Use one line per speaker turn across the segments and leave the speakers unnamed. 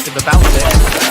positive about it.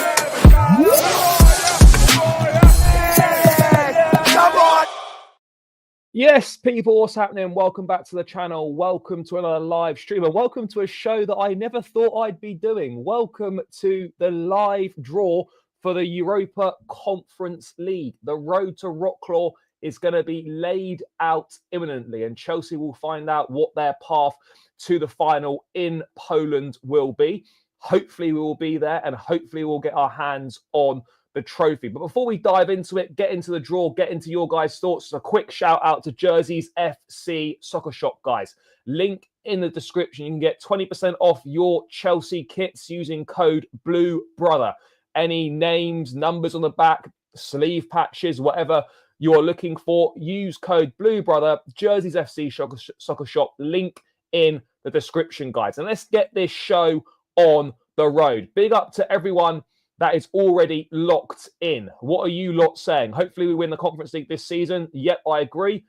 Yes, people, what's happening? Welcome back to the channel. Welcome to another live stream, and welcome to a show that I never thought I'd be doing. Welcome to the live draw for the Uefa Conference League. The road to Wroclaw is going to be laid out imminently, and Chelsea will find out what their path to the final in Poland will be. Hopefully we will be there, and hopefully we'll get our hands on the trophy. But before we dive into it, get into the draw, get into your guys' thoughts, a quick shout out to Jerseys FC Soccer Shop, guys. Link in the description. You can get 20% off your Chelsea kits using code BLUEBROTHER. Any names, numbers on the back, sleeve patches, whatever you're looking for, use code BLUEBROTHER, Jerseys FC Soccer Shop, link in the description, guys. And let's get this show on the road. Big up to everyone that is already locked in. What are you lot saying? Hopefully we win the Conference League this season. Yep, I agree.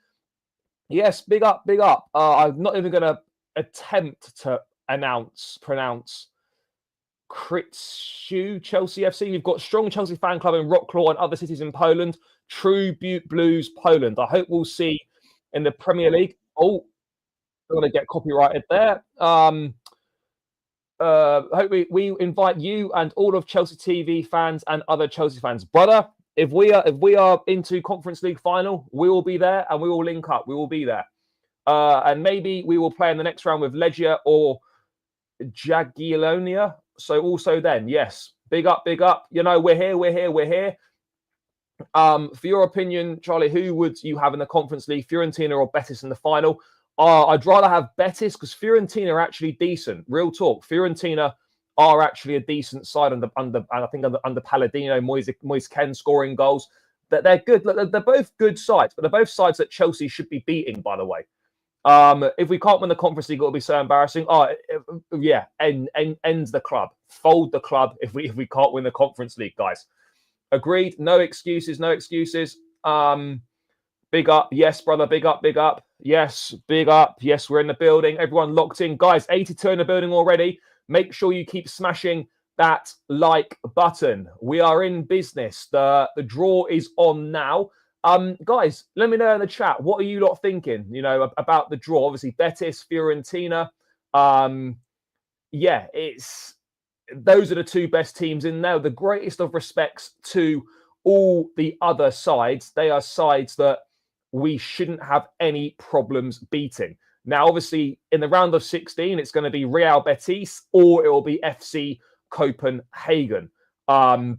Yes, big up, big up. I'm not even going to attempt to pronounce Kritsu Chelsea FC. We've got strong Chelsea fan club in Wroclaw and other cities in Poland. True Butte Blues, Poland. I hope we'll see in the Premier League. Oh, I'm going to get copyrighted there. Hope we invite you and all of Chelsea TV fans and other Chelsea fans, brother. If we are into Conference League final, we will be there and we will link up. We will be there, and maybe we will play in the next round with Legia or Jagiellonia. So also then, yes, big up. You know, we're here. For your opinion, Charlie, who would you have in the Conference League, Fiorentina or Betis in the final? I'd rather have Betis because Fiorentina are actually decent. Real talk. Fiorentina are actually a decent side under Palladino, Moise Ken scoring goals. They're good. Look, they're both good sides, but they're both sides that Chelsea should be beating, by the way. If we can't win the Conference League, it'll be so embarrassing. Ends the club. Fold the club if we can't win the Conference League, guys. Agreed. No excuses. Big up. Yes, brother. Big up. Yes, big up. Yes, we're in the building. Everyone locked in. Guys, 82 in the building already. Make sure you keep smashing that like button. We are in business. The draw is on now. Guys, let me know in the chat. What are you lot thinking, about the draw? Obviously, Betis, Fiorentina. Those are the two best teams in there. The greatest of respects to all the other sides. They are sides that we shouldn't have any problems beating. Now, obviously, in the round of 16, it's going to be Real Betis or it will be FC Copenhagen. But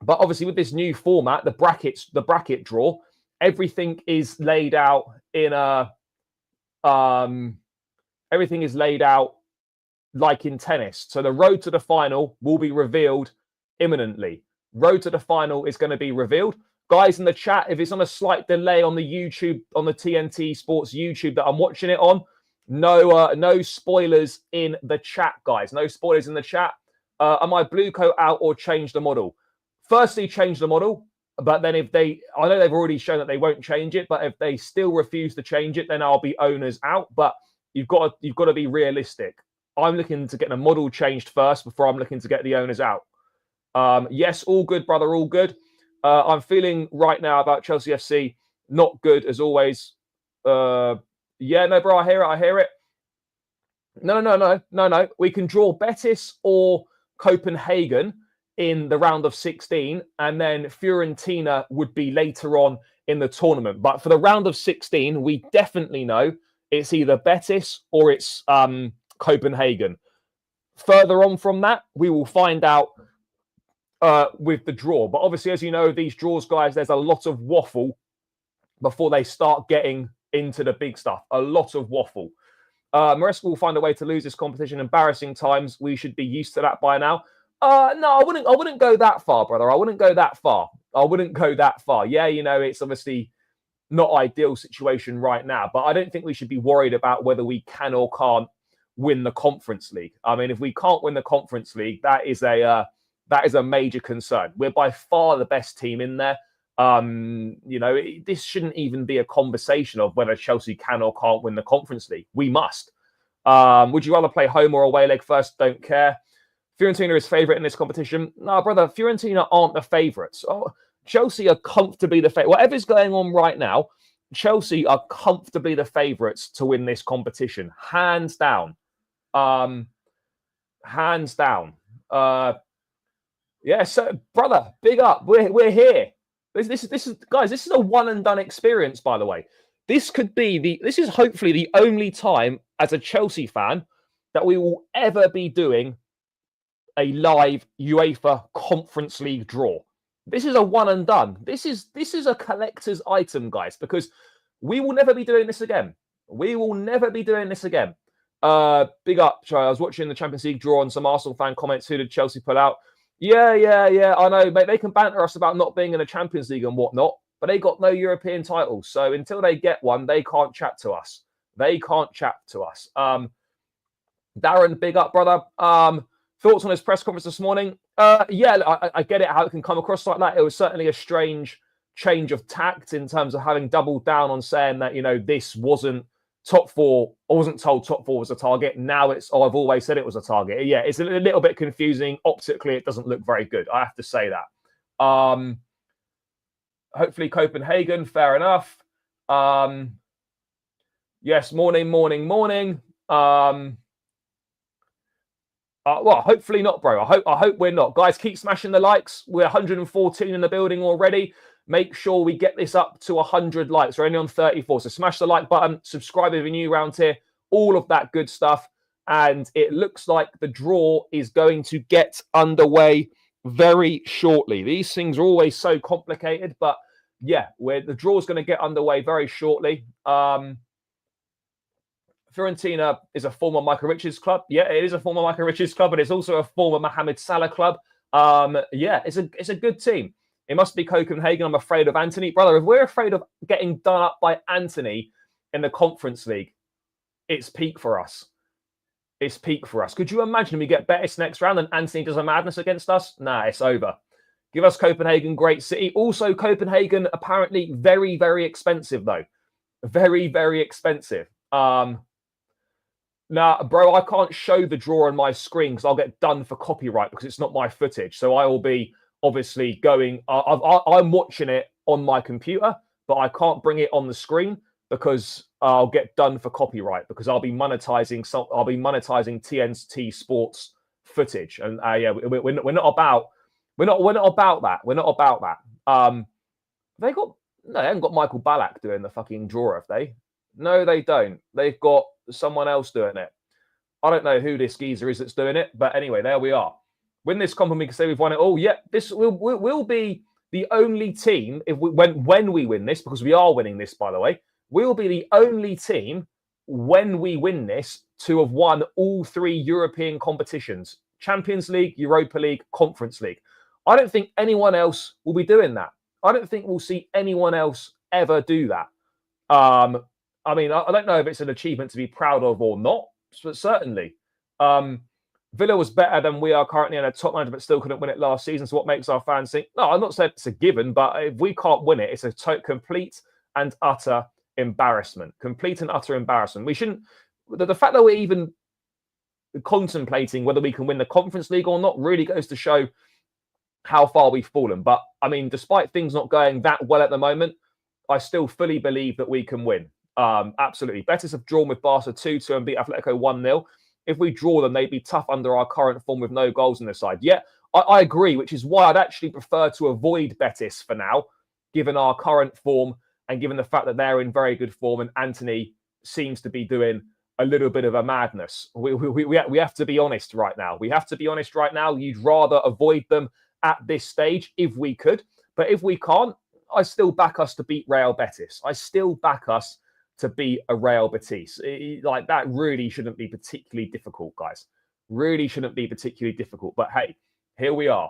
obviously, with this new format, the bracket draw, everything is laid out in everything is laid out like in tennis. So the road to the final will be revealed imminently. Road to the final is going to be revealed. Guys in the chat, if it's on a slight delay on the YouTube, on the TNT Sports YouTube that I'm watching it on, no spoilers in the chat, guys. No spoilers in the chat. Am I blue coat out or change the model? Firstly, change the model. But then I know they've already shown that they won't change it, but if they still refuse to change it, then I'll be owners out. But you've got to be realistic. I'm looking to get the model changed first before I'm looking to get the owners out. Yes, all good, brother, all good. I'm feeling right now about Chelsea FC not good as always. No, bro, I hear it. No. We can draw Betis or Copenhagen in the round of 16, and then Fiorentina would be later on in the tournament. But for the round of 16, we definitely know it's either Betis or it's Copenhagen. Further on from that, we will find out with the draw. But obviously, as you know, these draws, guys, there's a lot of waffle before they start getting into the big stuff. A lot of waffle. Maresca will find a way to lose this competition. Embarrassing times. We should be used to that by now. No, I wouldn't go that far, brother. I wouldn't go that far. Yeah, it's obviously not ideal situation right now, but I don't think we should be worried about whether we can or can't win the Conference League. I mean, if we can't win the Conference League, that is a major concern. We're by far the best team in there. This shouldn't even be a conversation of whether Chelsea can or can't win the Conference League. We must. Would you rather play home or away leg first? Don't care. Fiorentina is favourite in this competition. No, brother, Fiorentina aren't the favourites. Oh, Chelsea are comfortably the favourite. Whatever's going on right now, Chelsea are comfortably the favourites to win this competition, hands down. Hands down. Yeah, so brother, big up. We're here. This is guys. This is a one and done experience, by the way. This is hopefully the only time as a Chelsea fan that we will ever be doing a live UEFA Conference League draw. This is a one and done. This is a collector's item, guys, because we will never be doing this again. We will never be doing this again. Big up, Charlie. I was watching the Champions League draw and some Arsenal fan comments. Who did Chelsea pull out? Yeah. I know, mate. They can banter us about not being in the Champions League and whatnot, but they got no European titles. So until they get one, they can't chat to us. They can't chat to us. Darren, big up, brother. Thoughts on his press conference this morning? Yeah, I get it, how it can come across like that. It was certainly a strange change of tact in terms of having doubled down on saying that, this wasn't top four. I wasn't told top four was a target. Now I've always said it was a target. Yeah, it's a little bit confusing. Optically, it doesn't look very good. I have to say that. Hopefully Copenhagen, fair enough. Yes, morning. Well, hopefully not, bro. I hope we're not. Guys, keep smashing the likes. We're 114 in the building already. Make sure we get this up to 100 likes. We're only on 34. So smash the like button. Subscribe if you're new around here. All of that good stuff. And it looks like the draw is going to get underway very shortly. These things are always so complicated. But yeah, the draw is going to get underway very shortly. Fiorentina is a former Michael Richards club. Yeah, it is a former Michael Richards club, but it's also a former Mohamed Salah club. Yeah, it's a good team. It must be Copenhagen. I'm afraid of Anthony. Brother, if we're afraid of getting done up by Anthony in the Conference League, it's peak for us. It's peak for us. Could you imagine we get Betis next round and Anthony does a madness against us? Nah, it's over. Give us Copenhagen, great city. Also, Copenhagen, apparently very, very expensive, though. Very, very expensive. Now, bro, I can't show the draw on my screen because I'll get done for copyright because it's not my footage. So I will be obviously going. I'm watching it on my computer, but I can't bring it on the screen because I'll get done for copyright because I'll be monetizing. I'll be monetizing TNT Sports footage, and yeah, we're not about that. We're not about that. They haven't got Michael Ballack doing the fucking draw, have they? No, they don't. They've got someone else doing it. I don't know who this geezer is that's doing it, but anyway, there we are. Win this comp and we can say we've won it all. Yeah, this will be the only team when we win this, because we are winning this, by the way. We'll be the only team when we win this to have won all three European competitions: Champions League, Europa League, Conference League. I don't think anyone else will be doing that. I don't think we'll see anyone else ever do that. I mean, I don't know if it's an achievement to be proud of or not, but certainly. Villa was better than we are currently in a top manager, but still couldn't win it last season. So what makes our fans think? No, I'm not saying it's a given, but if we can't win it, it's a complete and utter embarrassment. Complete and utter embarrassment. We shouldn't. The fact that we're even contemplating whether we can win the Conference League or not really goes to show how far we've fallen. But I mean, despite things not going that well at the moment, I still fully believe that we can win. Absolutely. Betis have drawn with Barca 2-2 and beat Atletico 1-0. If we draw them, they'd be tough under our current form with no goals on the side. Yeah, I agree, which is why I'd actually prefer to avoid Betis for now, given our current form and given the fact that they're in very good form and Anthony seems to be doing a little bit of a madness. We have to be honest right now. We have to be honest right now. You'd rather avoid them at this stage if we could. But if we can't, I still back us to beat Real Betis. I still back us to beat a Real Betis. Like, that really shouldn't be particularly difficult, guys. Really shouldn't be particularly difficult. But hey, here we are.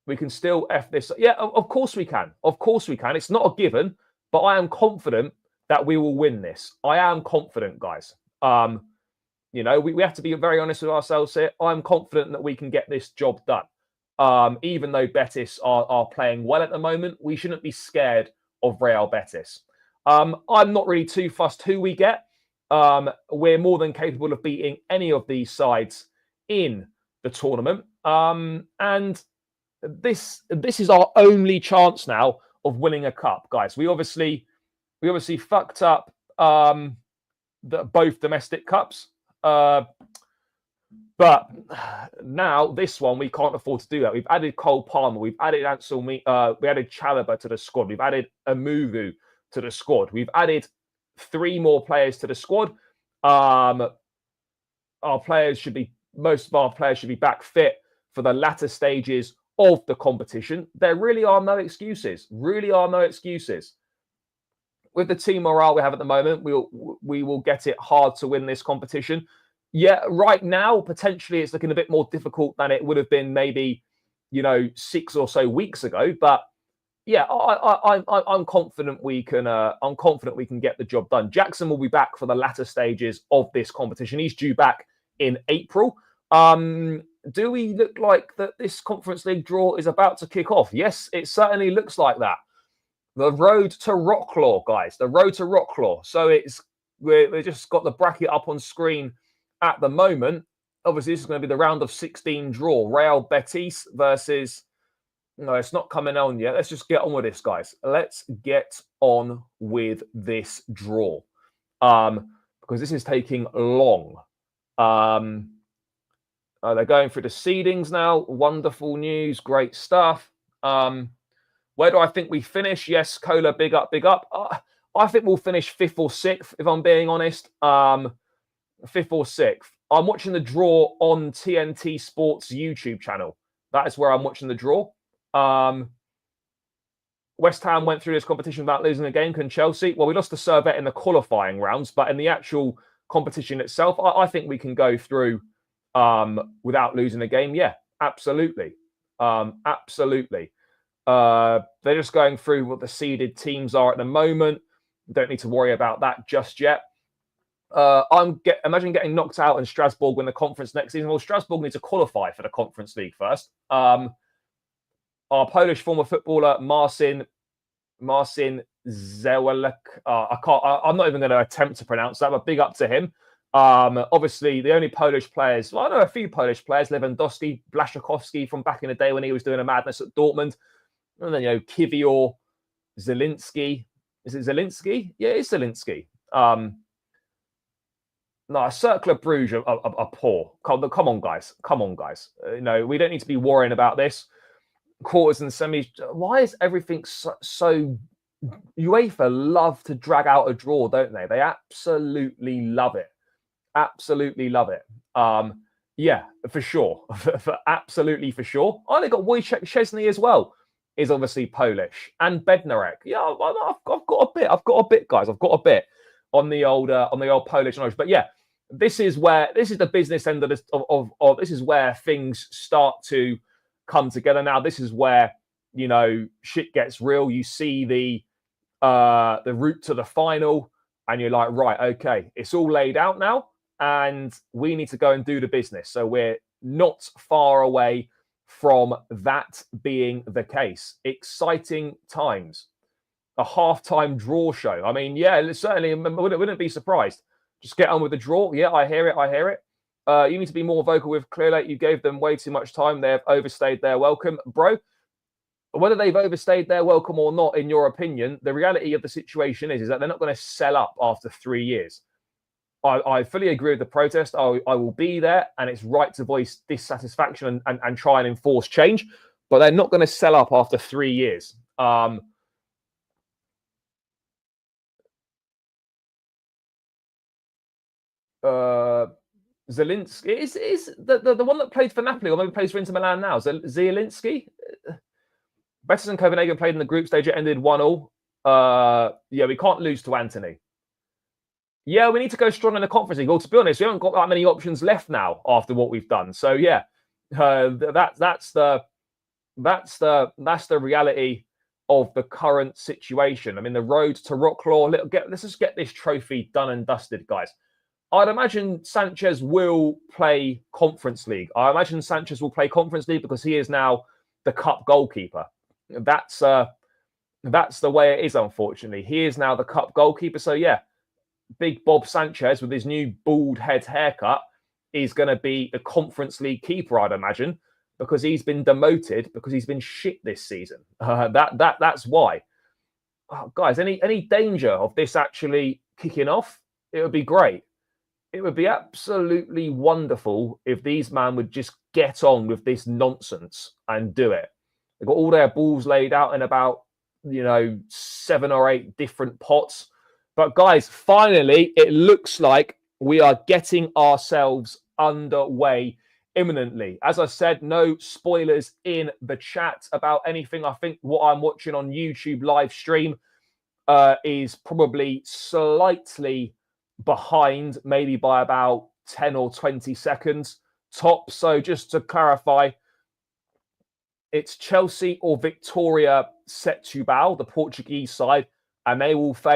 We can still F this. Yeah, of course we can. Of course we can. It's not a given, but I am confident that we will win this. I am confident, guys. We have to be very honest with ourselves here. I'm confident that we can get this job done. Even though Betis are playing well at the moment, we shouldn't be scared of Real Betis. I'm not really too fussed who we get. We're more than capable of beating any of these sides in the tournament. And this is our only chance now of winning a cup, guys. We obviously fucked up both domestic cups. But now this one, we can't afford to do that. We've added Cole Palmer. We've added Ansel. We added Chalobah to the squad. We've added Amugu to the squad. We've added 3 more players to the squad. Most of our players should be back fit for the latter stages of the competition. There really are no excuses. With the team morale we have at the moment, we will get it hard to win this competition. Yeah, right now, potentially it's looking a bit more difficult than it would have been maybe, 6 or so weeks ago. But yeah, I'm confident we can. I'm confident we can get the job done. Jackson will be back for the latter stages of this competition. He's due back in April. Do we look like that this Conference League draw is about to kick off? Yes, it certainly looks like that. The road to Wroclaw, guys. The road to Wroclaw. So we've just got the bracket up on screen at the moment. Obviously, this is going to be the round of 16 draw. Real Betis versus... No, it's not coming on yet. Let's just get on with this, guys. Let's get on with this draw. Because this is taking long. They're going through the seedings now. Wonderful news. Great stuff. Where do I think we finish? Yes, Cola, big up, big up. I think we'll finish 5th or 6th, if I'm being honest. 5th or 6th. I'm watching the draw on TNT Sports YouTube channel. That is where I'm watching the draw. West Ham went through this competition without losing a game. Can Chelsea? Well, we lost to Servette in the qualifying rounds, but in the actual competition itself, I think we can go through without losing a game. Yeah, absolutely. Absolutely. They're just going through what the seeded teams are at the moment. Don't need to worry about that just yet. Imagine getting knocked out and Strasbourg win the conference next season. Well, Strasbourg need to qualify for the Conference League first. Our Polish former footballer Marcin Zewelek. I'm not even going to attempt to pronounce that, but big up to him. Obviously, the only Polish players. Well, I know a few Polish players: Lewandowski, Blaszczykowski from back in the day when he was doing a madness at Dortmund. And then Kivior, Zielinski. Is it Zielinski? Yeah, it's Zielinski. No, Cercle Bruges are poor. Come on, guys. We don't need to be worrying about this. Quarters and semis. Why is everything so... UEFA love to drag out a draw, don't they? They absolutely love it. Yeah, for sure. Absolutely for sure. Oh, they got Wojciech Szczesny as well. Is obviously Polish. And Bednarek. Yeah, I've got a bit, guys. I've got a bit on the old Polish knowledge. But yeah, this is the business end of this this is where things start to come together. Now, this is where shit gets real. You see the route to the final, and you're like, right, okay, it's all laid out now, and we need to go and do the business. So we're not far away from that being the case. Exciting times. A halftime draw show. I mean, yeah, certainly wouldn't be surprised. Just get on with the draw. Yeah, I hear it. You need to be more vocal with Clearlake. You gave them way too much time. They have overstayed their welcome. Bro, whether they've overstayed their welcome or not, in your opinion, the reality of the situation is that they're not going to sell up after 3 years. I fully agree with the protest. I will be there, and it's right to voice dissatisfaction and try and enforce change, but they're not going to sell up after 3 years. Zielinski is the one that played for Napoli, or maybe plays for Inter Milan now. Zielinski. Betis and Copenhagen played in the group stage. It ended 1-1. Yeah, we can't lose to Antony. Yeah, we need to go strong in the Conference League. Well, to be honest, we haven't got that many options left now after what we've done. So yeah, that's the reality of the current situation. I mean, the road to Wroclaw. Let's just get this trophy done and dusted, guys. I'd imagine Sanchez will play Conference League. I imagine Sanchez will play Conference League because he is now the cup goalkeeper. That's the way it is, unfortunately. He is now the cup goalkeeper. So yeah, big Bob Sanchez with his new bald head haircut is going to be the Conference League keeper, I'd imagine, because he's been demoted because he's been shit this season. That's why. Oh, guys, any danger of this actually kicking off? It would be great. It would be absolutely wonderful if these men would just get on with this nonsense and do it. They've got all their balls laid out in about, 7 or 8 different pots. But guys, finally, it looks like we are getting ourselves underway imminently. As I said, no spoilers in the chat about anything. I think what I'm watching on YouTube live stream is probably slightly behind, maybe by about 10 or 20 seconds top. So just to clarify, it's Chelsea or Victoria Setúbal, the Portuguese side, and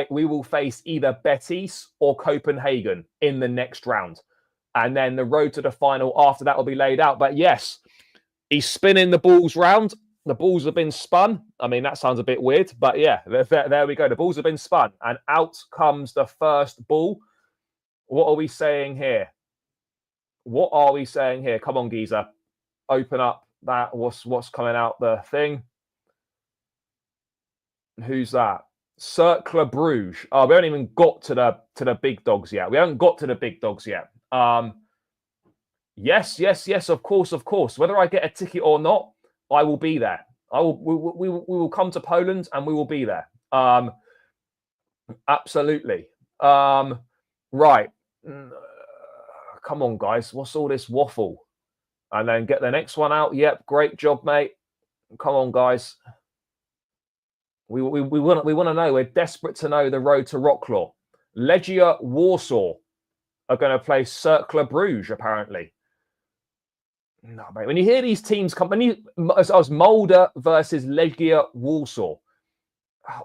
we will face either Betis or Copenhagen in the next round. And then the road to the final after that will be laid out. But yes, he's spinning the balls round. The balls have been spun. I mean, that sounds a bit weird, but yeah, there we go. The balls have been spun, and out comes the first ball. What are we saying here? What are we saying here? Come on, geezer. Open up that. What's coming out the thing? Who's that? Cercle Bruges. Oh, we haven't even got to the big dogs yet. We haven't got to the big dogs yet. Yes, of course. Whether I get a ticket or not, I will be there. We will come to Poland and we will be there. Absolutely. Right. Come on, guys. What's all this waffle? And then get the next one out. Yep, great job, mate. Come on, guys. We want to know. We're desperate to know the road to Wroclaw. Legia Warsaw are going to play Cercle Bruges, apparently. No, mate. When you hear these teams come, as Mulder versus Legia Warsaw,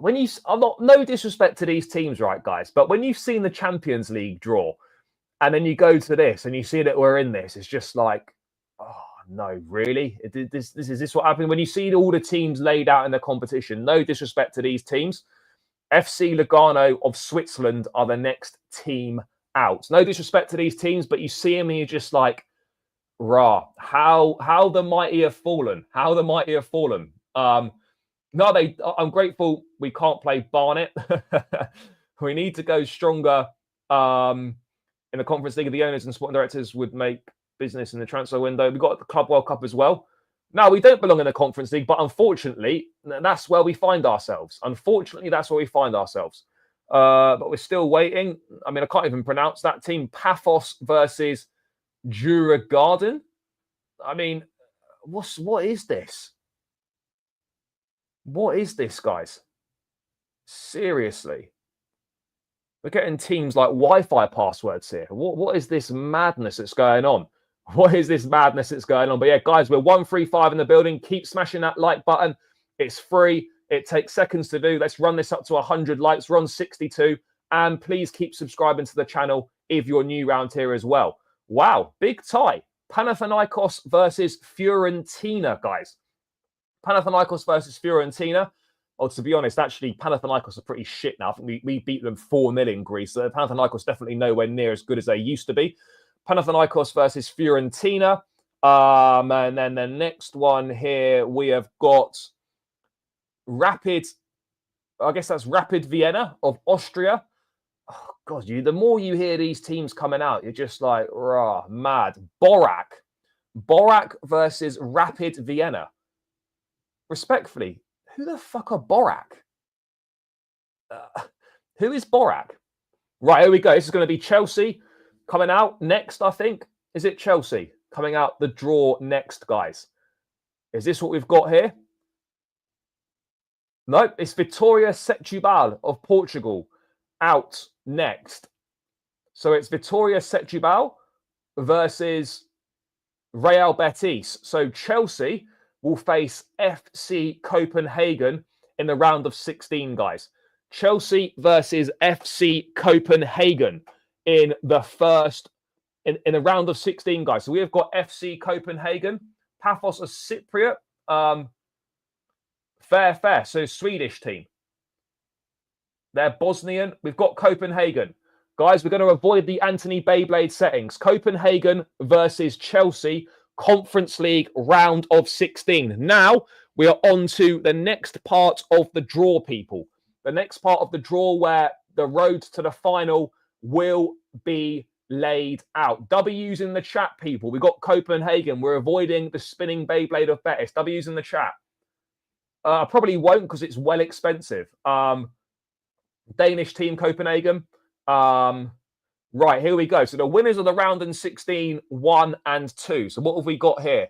no disrespect to these teams, right, guys, but when you've seen the Champions League draw, and then you go to this and you see that we're in this, it's just like, oh no, really? Is this what happened when you see all the teams laid out in the competition? No disrespect to these teams. FC Lugano of Switzerland are the next team out. No disrespect to these teams, but you see them and you're just like, rah, how the mighty have fallen. How the mighty have fallen. I'm grateful we can't play Barnet. We need to go stronger in the Conference League. The owners and sporting directors would make business in the transfer window. We've got the Club World Cup as well. Now, we don't belong in the Conference League, but unfortunately, that's where we find ourselves. But we're still waiting. I mean, I can't even pronounce that team. Paphos versus Djurgården. I mean, what is this? What is this, guys? Seriously. We're getting teams like Wi-Fi passwords here. What is this madness that's going on? What is this madness that's going on? But yeah, guys, we're 135 in the building. Keep smashing that like button. It's free. It takes seconds to do. Let's run this up to 100 likes. We're on 62. And please keep subscribing to the channel if you're new around here as well. Wow, big tie. Panathinaikos versus Fiorentina, guys. Panathinaikos versus Fiorentina. Oh, to be honest, actually, Panathinaikos are pretty shit now. I think we beat them 4-0 in Greece. So Panathinaikos definitely nowhere near as good as they used to be. Panathinaikos versus Fiorentina. And then the next one here, we have got Rapid. I guess that's Rapid Vienna of Austria. Oh, God, the more you hear these teams coming out, you're just like, rah, mad. Borac versus Rapid Vienna. Respectfully, who the fuck are Borac? Who is Borac? Right, here we go. This is going to be Chelsea coming out next, I think. Is it Chelsea coming out the draw next, guys? Is this what we've got here? No, it's Vitória Setúbal of Portugal out next. So it's Vitória Setúbal versus Real Betis. So Chelsea will face FC Copenhagen in the round of 16, guys. Chelsea versus FC Copenhagen in the in the round of 16, guys. So we have got FC Copenhagen, Paphos of Cypriot, fair. So Swedish team. They're Bosnian. We've got Copenhagen. Guys, we're going to avoid the Anthony Beyblade settings. Copenhagen versus Chelsea, Conference League round of 16. Now, we are on to the next part of the draw, people. The next part of the draw where the road to the final will be laid out. W's in the chat, people. We've got Copenhagen. We're avoiding the spinning Beyblade of Betis. W's in the chat. I probably won't because it's well expensive. Danish team, Copenhagen. Right, here we go. So the winners of the round in 16, 1 and 2. So what have we got here?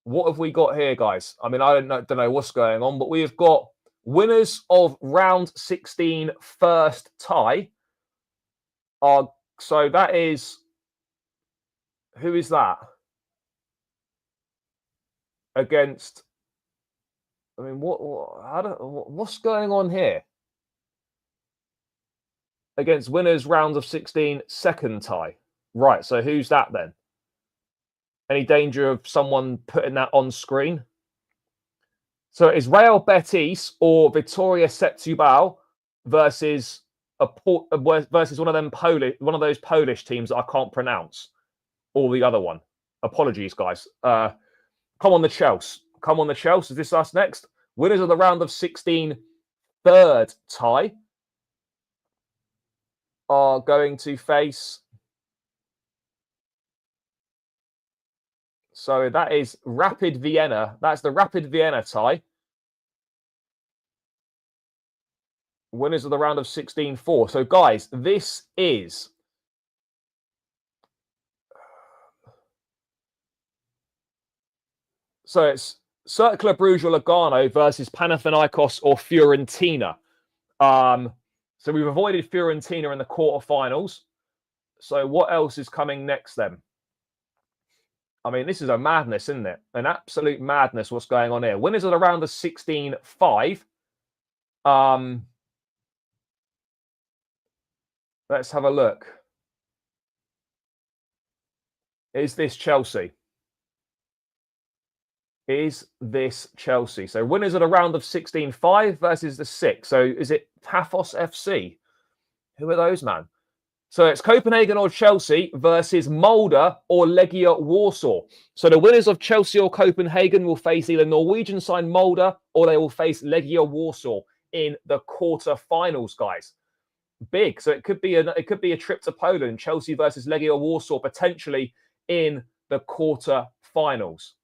What have we got here, guys? I mean, I don't know what's going on, but we've got winners of round 16 first tie. So that is, who is that? Against, I mean, what's going on here? Against winners round of 16 second tie. Right, so who's that then? Any danger of someone putting that on screen? So it's Real Betis or Vitória Setúbal versus one of those Polish teams that I can't pronounce, or the other one. Apologies, guys. Come on, the Chelsea. Come on, the Chelsea. Is this us next? Winners of the round of 16 third tie are going to face. So that is Rapid Vienna. That's the Rapid Vienna tie. Winners of the round of 16-4. So, guys, this is... So it's Cercle Bruges or Lugano versus Panathinaikos or Fiorentina. So we've avoided Fiorentina in the quarterfinals. So what else is coming next then? I mean, this is a madness, isn't it? An absolute madness what's going on here. Winners of the round of 16-5. Let's have a look. Is this Chelsea? Is this Chelsea? So winners of the round of 16-5 versus the 6. So is it Paphos FC? Who are those, man? So it's Copenhagen or Chelsea versus Molde or Legia Warsaw. So the winners of Chelsea or Copenhagen will face either Norwegian side Molde or they will face Legia Warsaw in the quarterfinals, guys. Big. So it could be a trip to Poland. Chelsea versus Legia Warsaw potentially in the quarterfinals.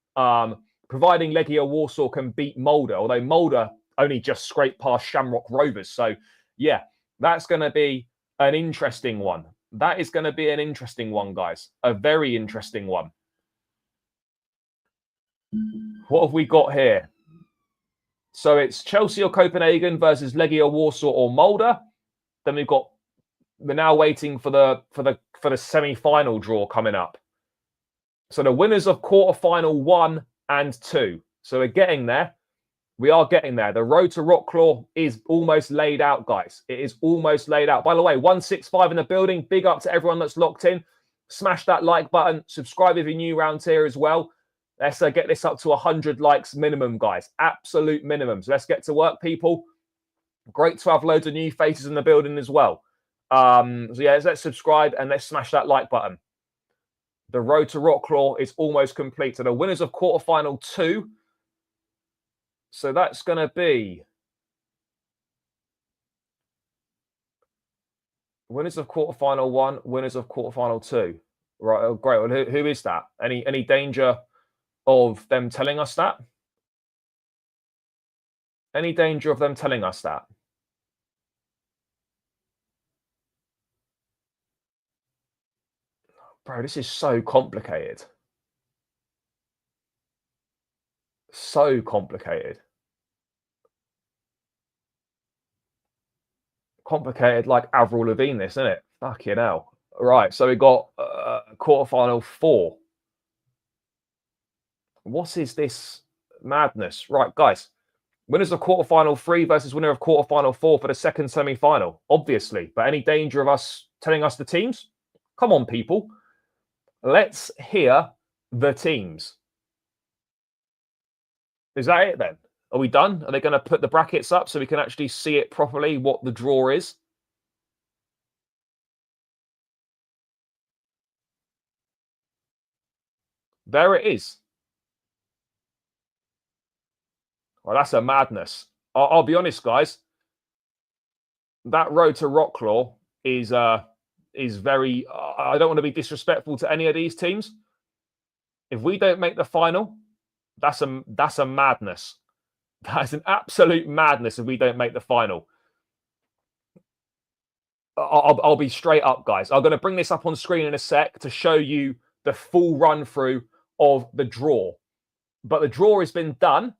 Providing Legia Warsaw can beat Molde, although Molde only just scraped past Shamrock Rovers. So, yeah, that's going to be an interesting one. That is going to be an interesting one, guys. A very interesting one. What have we got here? So it's Chelsea or Copenhagen versus Legia Warsaw or Molde. Then we're now waiting for the semi-final draw coming up. So the winners of quarterfinal 1 and 2. So we're getting there. We are getting there. The road to Wroclaw is almost laid out, guys. It is almost laid out. By the way, 165 in the building. Big up to everyone that's locked in. Smash that like button. Subscribe if you're new around here as well. Let's get this up to 100 likes minimum, guys. Absolute minimum. So let's get to work, people. Great to have loads of new faces in the building as well. So yeah, let's subscribe and let's smash that like button. The road to Wroclaw is almost complete. So the winners of quarterfinal 2. So that's going to be winners of quarterfinal 1, winners of quarterfinal 2. Right, oh, great. Well, who is that? Any danger of them telling us that? Any danger of them telling us that? Bro, this is so complicated. So complicated. Complicated like Avril Lavigne, this, isn't it? Fucking hell. Right, so we got quarterfinal 4. What is this madness? Right, guys. Winners of quarterfinal 3 versus winner of quarterfinal 4 for the second semi-final, obviously. But any danger of us telling us the teams? Come on, people. Let's hear the teams. Is that it then? Are we done? Are they going to put the brackets up so we can actually see it properly, what the draw is? There it is. Well, that's a madness. I'll be honest, guys. That road to Wroclaw is very. I don't want to be disrespectful to any of these teams. If we don't make the final, that's a madness. That's an absolute madness if we don't make the final. I'll be straight up, guys. I'm going to bring this up on screen in a sec to show you the full run through of the draw. But the draw has been done,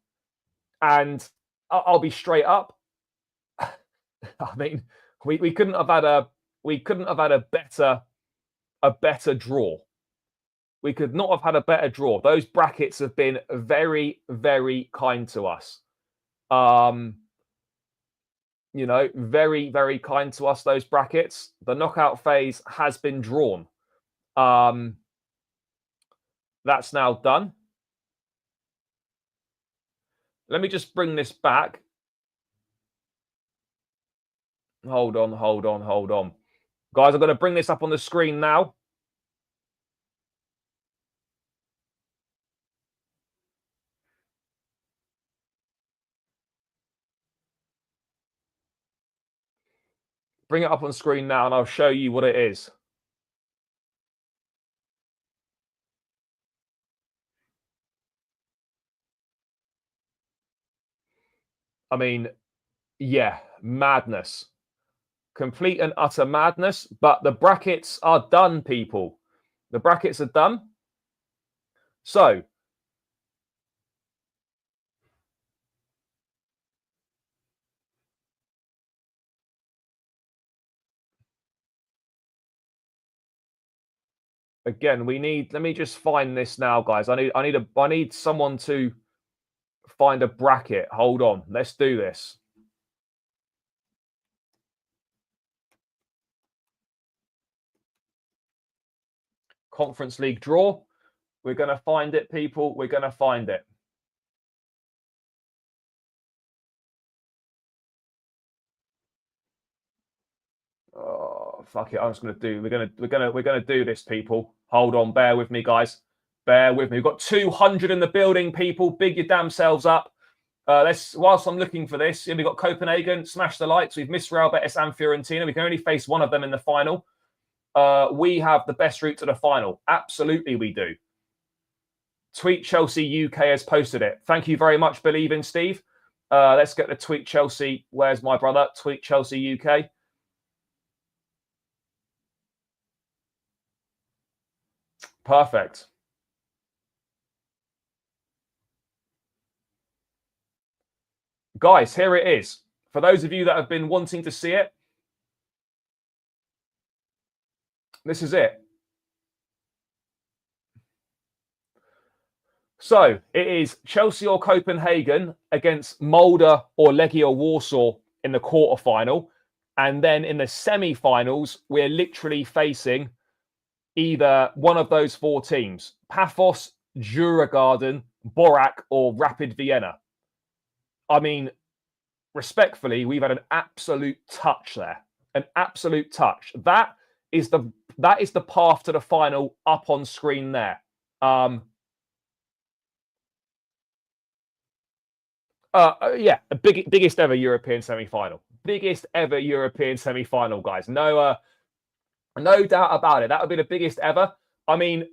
and I'll be straight up. I mean, we couldn't have had a better draw. We could not have had a better draw. Those brackets have been very, very kind to us. You know, very, very kind to us, those brackets. The knockout phase has been drawn. That's now done. Let me just bring this back. Hold on. Guys, I'm going to bring this up on the screen now. Bring it up on screen now and I'll show you what it is. I mean, yeah, madness. Complete and utter madness. But the brackets are done, people. The brackets are done. So, again, let me just find this now, guys. I need someone to find a bracket. Hold on. Let's do this. Conference League draw. We're going to find it, people. We're going to find it. Oh, fuck it. I'm just going to do. We're going to do this, people. Hold on. Bear with me, guys. Bear with me. We've got 200 in the building, people. Big your damn selves up. Whilst I'm looking for this, we've got Copenhagen. Smash the lights. We've missed Real Betis and Fiorentina. We can only face one of them in the final. We have the best route to the final. Absolutely, we do. Tweet Chelsea UK has posted it. Thank you very much, Believe in Steve. Let's get the Tweet Chelsea. Where's my brother? Tweet Chelsea UK. Perfect. Guys, here it is. For those of you that have been wanting to see it, this is it. So it is Chelsea or Copenhagen against Molde or Legia Warsaw in the quarterfinal. And then in the semi-finals, we're literally facing either one of those four teams. Paphos, Djurgården, Borac, or Rapid Vienna. I mean, respectfully, we've had an absolute touch there. An absolute touch. That is the path to the final up on screen there. Yeah, biggest ever European semi-final. Biggest ever European semi-final, guys. No doubt about it. That would be the biggest ever. I mean,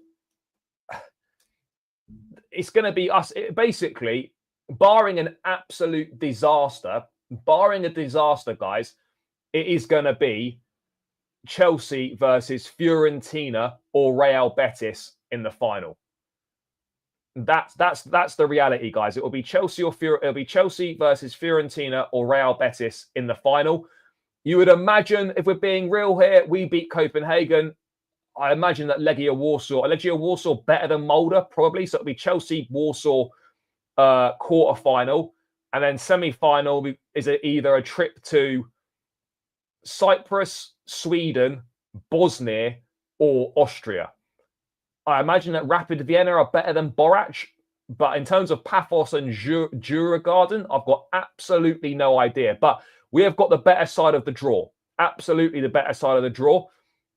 it's going to be us. Basically, barring an absolute disaster, guys, it is going to be Chelsea versus Fiorentina or Real Betis in the final. That's the reality, guys. It will be Chelsea it'll be Chelsea versus Fiorentina or Real Betis in the final. You would imagine, if we're being real here, we beat Copenhagen. I imagine that Legia Warsaw better than Molde, probably. So it'll be Chelsea, Warsaw quarterfinal. And then semi-final is either a trip to Cyprus, Sweden, Bosnia, or Austria. I imagine that Rapid Vienna are better than Borac. But in terms of Paphos and Djurgården, I've got absolutely no idea. But we have got the better side of the draw. Absolutely the better side of the draw.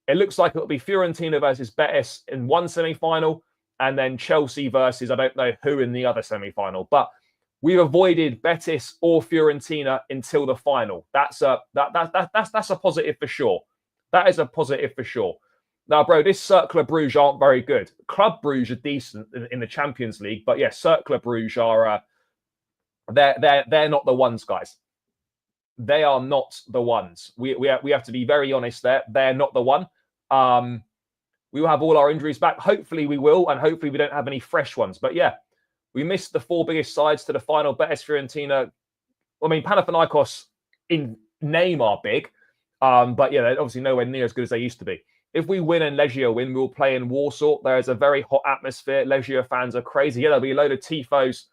It looks like it'll be Fiorentina versus Betis in one semi-final and then Chelsea versus I don't know who in the other semi-final. But we've avoided Betis or Fiorentina until the final. That's a positive for sure. That is a positive for sure. Now, bro, this Cercle Bruges aren't very good. Club Bruges are decent in the Champions League, but yeah, Cercle Bruges are they're not the ones, guys. They are not the ones. We have to be very honest there. They're not the one. We will have all our injuries back. Hopefully we will, and hopefully we don't have any fresh ones. But yeah, we missed the 4 biggest sides to the final. Betis, Fiorentina. I mean, Panathinaikos in name are big, but yeah, they're obviously nowhere near as good as they used to be. If we win and Legia win, we'll play in Warsaw. There is a very hot atmosphere. Legia fans are crazy. Yeah, there'll be a load of tifos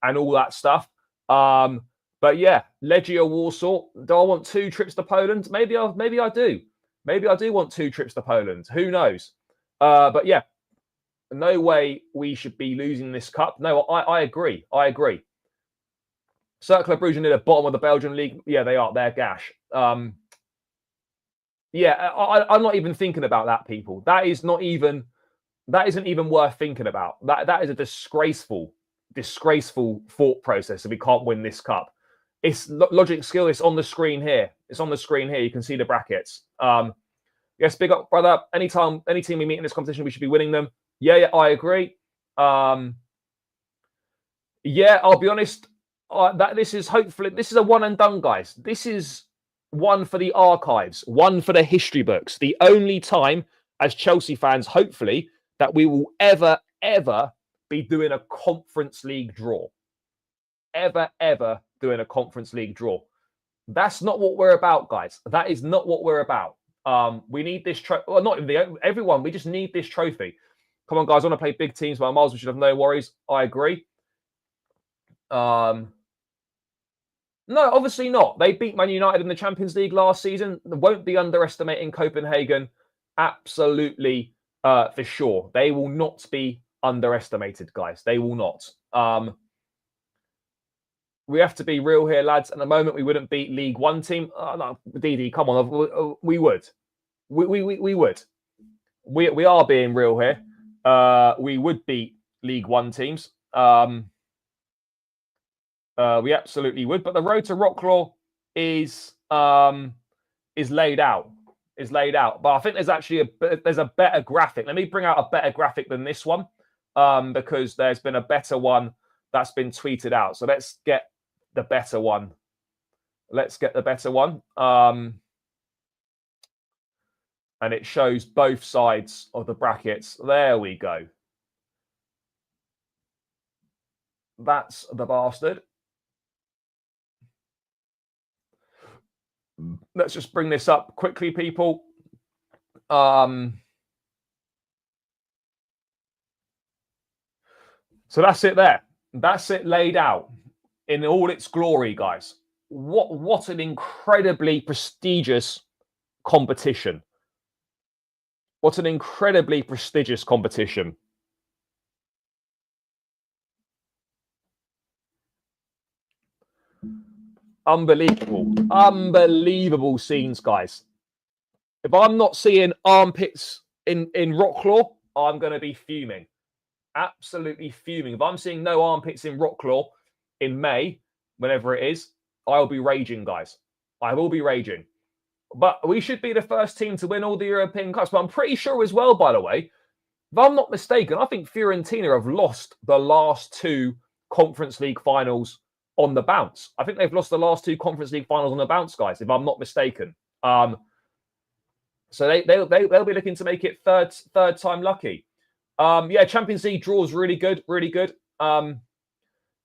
and all that stuff. But yeah, Legia Warsaw. Do I want 2 trips to Poland? Maybe I do. Maybe I do want 2 trips to Poland. Who knows? But yeah, no way we should be losing this cup. No, I agree. Cercle Bruges near the bottom of the Belgian league. Yeah, they are. They're gash. Yeah, I'm not even thinking about that, people. That isn't even worth thinking about. That is a disgraceful thought process if we can't win this cup. It's logic skill. It's on the screen here. You can see the brackets. Yes, big up, brother. Any team we meet in this competition, we should be winning them. Yeah, I agree. Yeah, I'll be honest. This is a one and done, guys. This is one for the archives, one for the history books. The only time, as Chelsea fans, hopefully, that we will ever be doing a Conference League draw. Ever doing a Conference League draw. That's not what we're about, guys. That is not what we're about. We need this trophy. Well, not everyone. We just need this trophy. Come on, guys. I want to play big teams by miles. We should have no worries. I agree. No, obviously not. They beat Man United in the Champions League last season. They won't be underestimating Copenhagen. Absolutely, for sure. They will not be underestimated, guys. They will not. We have to be real here, lads. At the moment, we wouldn't beat League One team. No, DD, come on. We would. We would. We are being real here. We would beat League One teams. We absolutely would, but the road to Wroclaw is laid out. But I think there's actually there's a better graphic. Let me bring out a better graphic than this one, because there's been a better one that's been tweeted out. So let's get the better one. And it shows both sides of the brackets. There we go. That's the bastard. Let's just bring this up quickly, people. So that's it there. That's it laid out in all its glory, guys. What an incredibly prestigious competition. What an incredibly prestigious competition. Unbelievable scenes, guys. If I'm not seeing armpits in Wroclaw, I'm going to be fuming. Absolutely fuming. If I'm seeing no armpits in Wroclaw in May, whenever it is, I'll be raging, guys. I will be raging. But we should be the first team to win all the European Cups. But I'm pretty sure as well, by the way, if I'm not mistaken, I think Fiorentina have lost the last 2 Conference League finals on the bounce. I think they've lost the last 2 Conference League finals on the bounce, guys, if I'm not mistaken. So they'll be looking to make it third time lucky. Yeah, Champions League draws really good.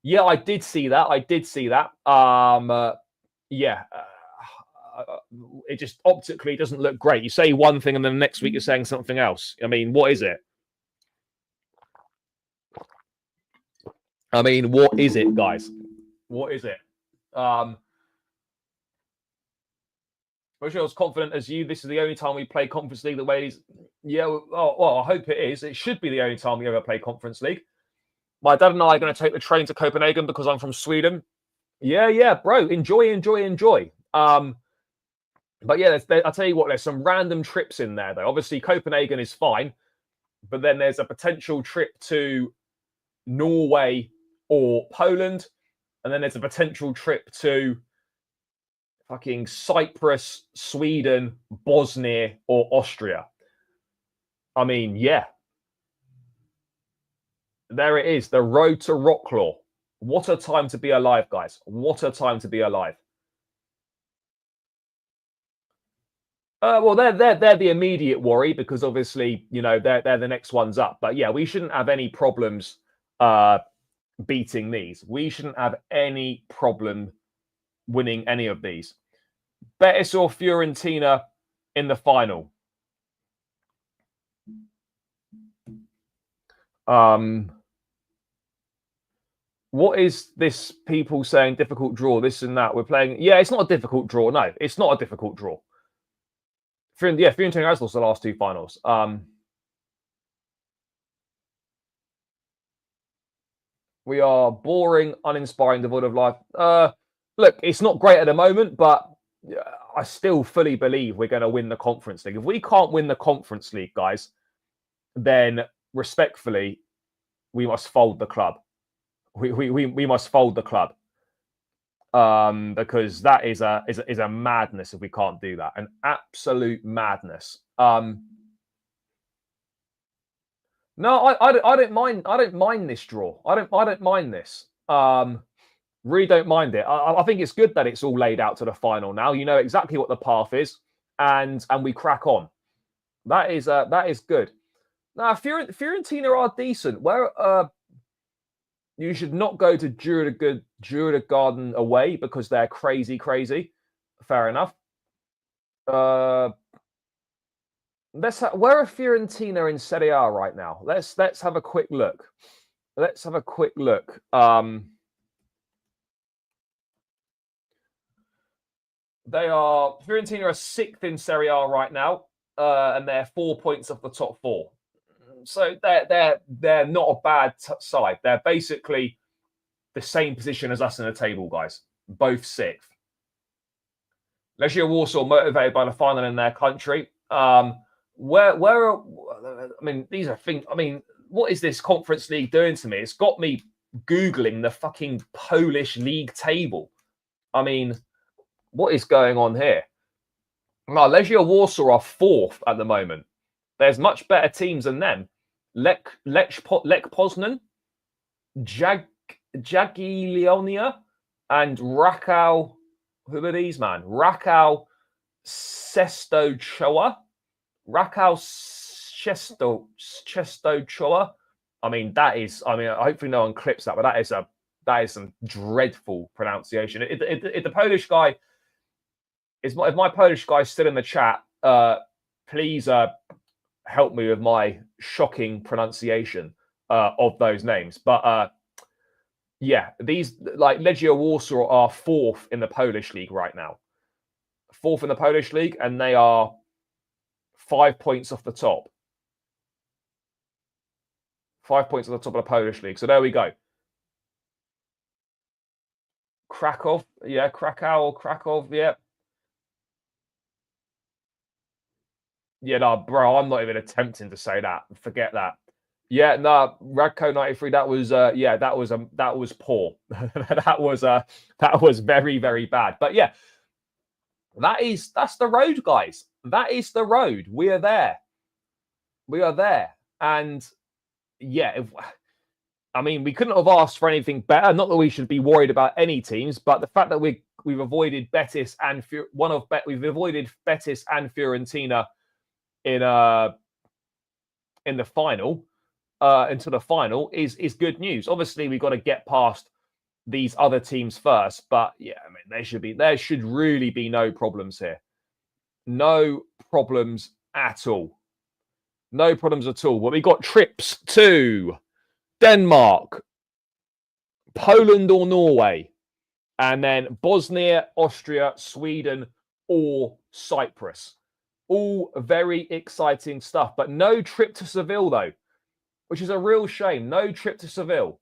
Yeah, I did see that. Yeah, it just optically doesn't look great. You say one thing and then the next week you're saying something else. I mean, what is it? What is it, guys? What is it? I wish I was confident as you. This is the only time we play Conference League the way it is. Yeah, well, I hope it is. It should be the only time we ever play Conference League. My dad and I are going to take the train to Copenhagen because I'm from Sweden. Yeah, bro. Enjoy. But yeah, I'll tell you what, there's some random trips in there, though. Obviously, Copenhagen is fine. but then there's a potential trip to Norway or Poland, and then there's a potential trip to fucking Cyprus, Sweden, Bosnia, or Austria. I mean, yeah. There it is, the road to Wroclaw. What a time to be alive, guys. What a time to be alive. Well, they're the immediate worry because obviously, you know, they're the next ones up. But yeah, we shouldn't have any problems beating these. We shouldn't have any problem winning any of these. Betis or Fiorentina in the final. What is this people saying difficult draw, this and that? We're playing. Yeah, it's not a difficult draw. No, it's not a difficult draw. Fiorentina has lost the last two finals. We are boring, uninspiring, devoid of life. Look, it's not great at the moment, but I still fully believe we're going to win the Conference League. If we can't win the Conference League, guys, then respectfully, we must fold the club. We must fold the club because that is a madness if we can't do that. An absolute madness. No, I don't mind. I don't mind this draw. I don't mind this. Really don't mind it. I think it's good that it's all laid out to the final now. You know exactly what the path is, and we crack on. That is good. Now, Fiorentina are decent. Where you should not go to Jura Garden away because they're crazy. Fair enough. Where are Fiorentina in Serie A right now? Let's have a quick look. Let's have a quick look. Fiorentina are 6th in Serie A right now, and they're 4 points off the top 4. So they're not a bad side. They're basically the same position as us in the table, guys. Both 6th. Legia Warsaw motivated by the final in their country. I mean, these are things. I mean, what is this Conference League doing to me? It's got me Googling the fucking Polish league table. I mean, what is going on here? No, Legia Warsaw are 4th at the moment. There's much better teams than them. Lech Poznan, Jagiellonia, and Rakow. Who are these, man? Rakow Czestochowa. Czestochowa. I mean, hopefully no one clips that, but that is some dreadful pronunciation. If the Polish guy if my Polish guy is still in the chat, please help me with my shocking pronunciation of those names. But yeah, these like Legia Warsaw are 4th in the Polish league right now. 4th in the Polish league, and they are 5 points off the top. 5 points off the top of the Polish league. So there we go. Krakow, yeah, Krakow, yeah. Yeah, no, bro, I'm not even attempting to say that. Forget that. Yeah, no, Radko 93. That was that was poor. that was very bad. But yeah, that's the road, guys. That is the road. We are there. And yeah, I mean, we couldn't have asked for anything better. Not that we should be worried about any teams, but the fact that we've avoided Betis and we've avoided Betis and Fiorentina in the final into the final is good news. Obviously, we've got to get past these other teams first, but yeah, I mean, there should really be no problems here. No problems at all. No problems at all. Well, we got trips to Denmark, Poland or Norway, and then Bosnia, Austria, Sweden, or Cyprus. All very exciting stuff, but no trip to Seville, though, which is a real shame. No trip to Seville.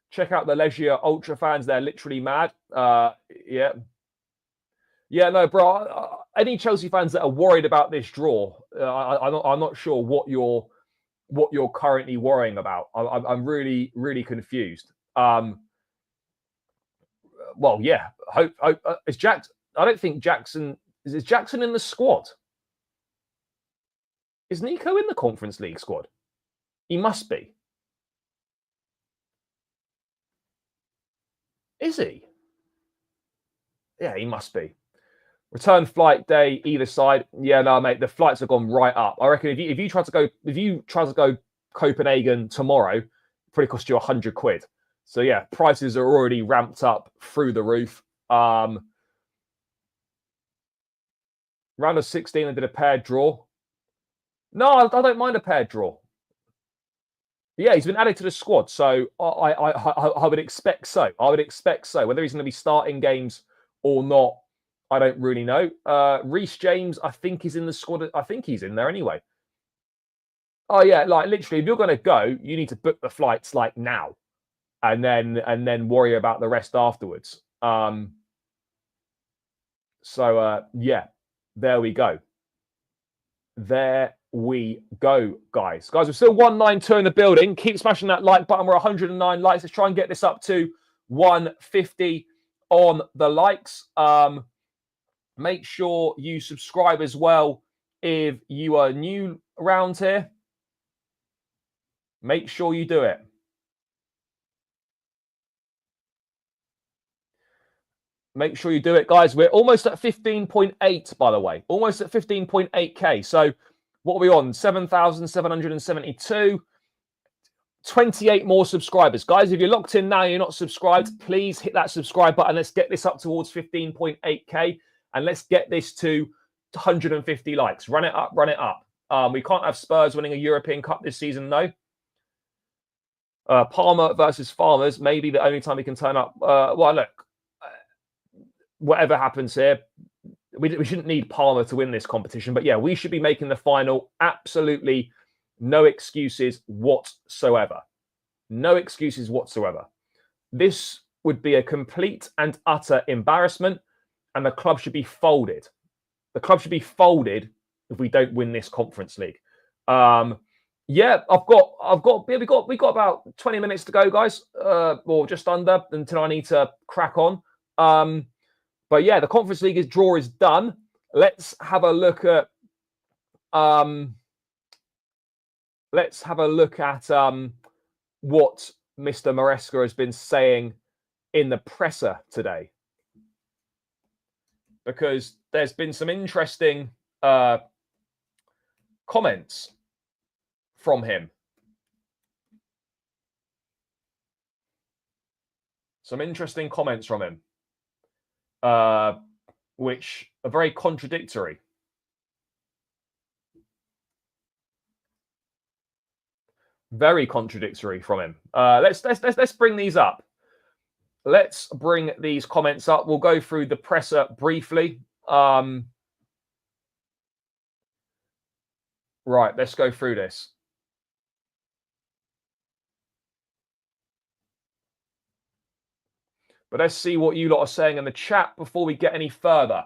Check out the Legia Ultra fans. They're literally mad. Yeah. Yeah, no, bro. any Chelsea fans that are worried about this draw, I'm not sure what you're currently worrying about. I'm really, really confused. Well, yeah. Hope is Jackson. I don't think Jackson is Jackson in the squad. Is Nico in the Conference League squad? He must be. Is he? Yeah, he must be. Return flight day either side. Yeah, no, mate. The flights have gone right up. I reckon if you try to go Copenhagen tomorrow, it probably cost you £100. So yeah, prices are already ramped up through the roof. Round of 16, I did a paired draw. No, I don't mind a paired draw. Yeah, he's been added to the squad, so I would expect so. I would expect so. Whether he's going to be starting games or not, I don't really know. Reece James, I think he's in the squad. I think he's in there anyway. Oh yeah, like literally, if you're going to go, you need to book the flights like now, and then worry about the rest afterwards. So yeah, there we go. There we go, guys. Guys, we're still 192 in the building. Keep smashing that like button. We're 109 likes. Let's try and get this up to 150 on the likes. Make sure you subscribe as well if you are new around here. Make sure you do it. Make sure you do it, guys. We're almost at 15.8, by the way. Almost at 15.8K. So what are we on? 7,772. 28 more subscribers. Guys, if you're locked in now, you're not subscribed, please hit that subscribe button. Let's get this up towards 15.8K. And let's get this to 150 likes. Run it up, run it up. We can't have Spurs winning a European Cup this season, though. Palmer versus Farmers, maybe the only time he can turn up. Well, look, whatever happens here, we shouldn't need Palmer to win this competition. But yeah, we should be making the final. Absolutely no excuses whatsoever. No excuses whatsoever. This would be a complete and utter embarrassment, and the club should be folded. The club should be folded if we don't win this Conference League. Yeah, we got about 20 minutes to go, guys, or just under, until I need to crack on. But yeah, the Conference League draw is done. Let's have a look at what Mr. Maresca has been saying in the presser today, because there's been some interesting comments from him. Some interesting comments from him, which are very contradictory. Very contradictory from him. Let's bring these up. Let's bring these comments up. We'll go through the presser briefly. Right, let's go through this. But let's see what you lot are saying in the chat before we get any further.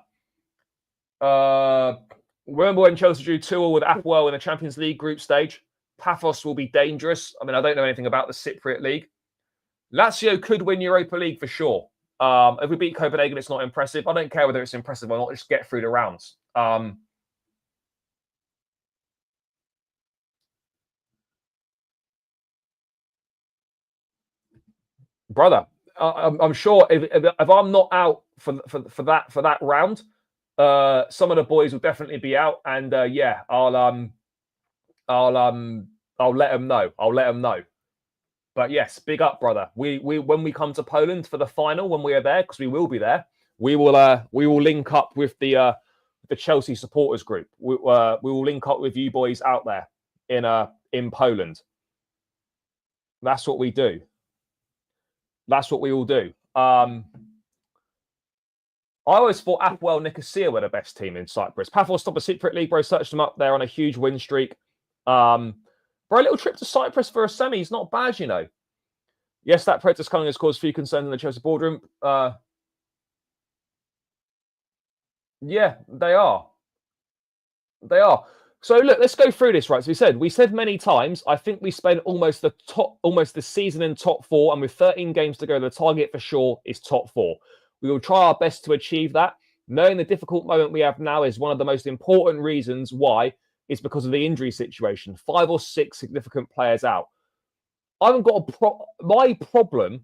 Remember when Chelsea drew 2-2 with Apoel in the Champions League group stage? Paphos will be dangerous. I mean, I don't know anything about the Cypriot League. Lazio could win Europa League for sure. If we beat Copenhagen, it's not impressive. I don't care whether it's impressive or not. Just get through the rounds. Brother, I'm sure if I'm not out for that round, some of the boys will definitely be out, and yeah, I'll let them know. I'll let them know. But yes, big up, brother. We when we come to Poland for the final, when we are there, because we will be there, we will link up with the Chelsea supporters group. We will link up with you boys out there in Poland. That's what we do. That's what we all do. I always thought Apoel Nicosia were the best team in Cyprus. Paphos top of Cypriot League, bro. Searched them up there on a huge win streak. Bro, a little trip to Cyprus for a semi is not bad, you know. Yes, that practice coming has caused few concerns in the Chelsea boardroom. Yeah, they are. They are. So look, let's go through this, right? So we said many times, I think we spent almost the season in top four, and with 13 games to go, the target for sure is top four. We will try our best to achieve that. Knowing the difficult moment we have now is one of the most important reasons why is because of the injury situation. 5 or 6 significant players out. I haven't got my problem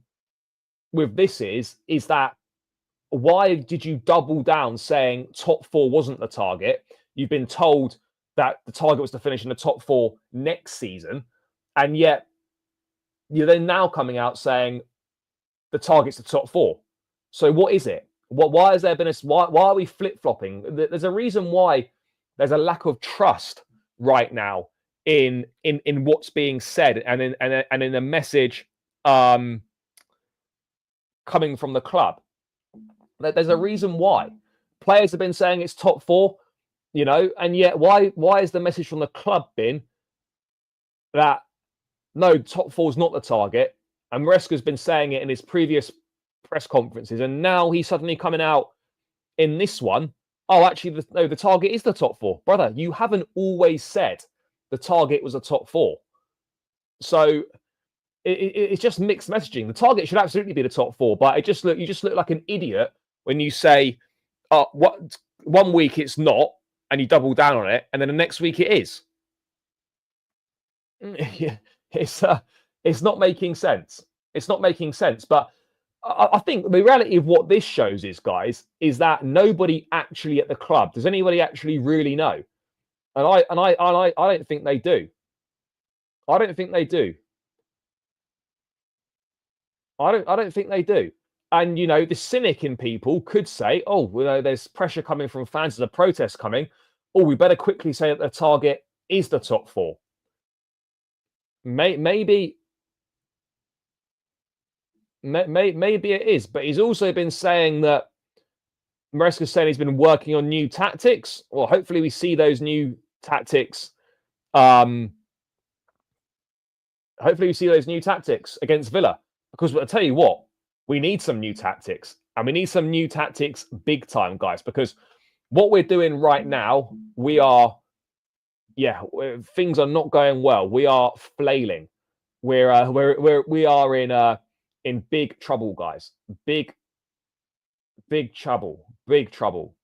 with this is that why did you double down saying top four wasn't the target? You've been told that the target was to finish in the top four next season, and yet you're then now coming out saying the target's the top four. So what is it? Why has there been why are we flip flopping? There's a reason why there's a lack of trust right now in what's being said and in the message coming from the club. There's a reason why players have been saying it's top four, and yet why is the message from the club been that no, top four is not the target? And Maresca's been saying it in his previous press conferences, and now he's suddenly coming out in this one. Oh, actually, the target is the top four, brother. You haven't always said the target was a top four, so it's just mixed messaging. The target should absolutely be the top four, but you just look like an idiot when you say, "Oh, what 1 week it's not," and you double down on it, and then the next week it is. Yeah, it's not making sense. It's not making sense. But I think the reality of what this shows is, guys, is that nobody actually at the club does anybody actually really know, and I don't think they do. I don't think they do. I don't think they do. And the cynic in people could say, "Oh, well, there's pressure coming from fans. There's a protest coming. Oh, we better quickly say that the target is the top four." Maybe it is, but he's also been saying that Maresca's saying he's been working on new tactics. Well, hopefully we see those new tactics. Hopefully we see those new tactics against Villa, because I'll tell you what, we need some new tactics, and we need some new tactics big time, guys, because what we're doing right now, things are not going well. We are flailing. We are in big trouble, guys. Big trouble. Big trouble.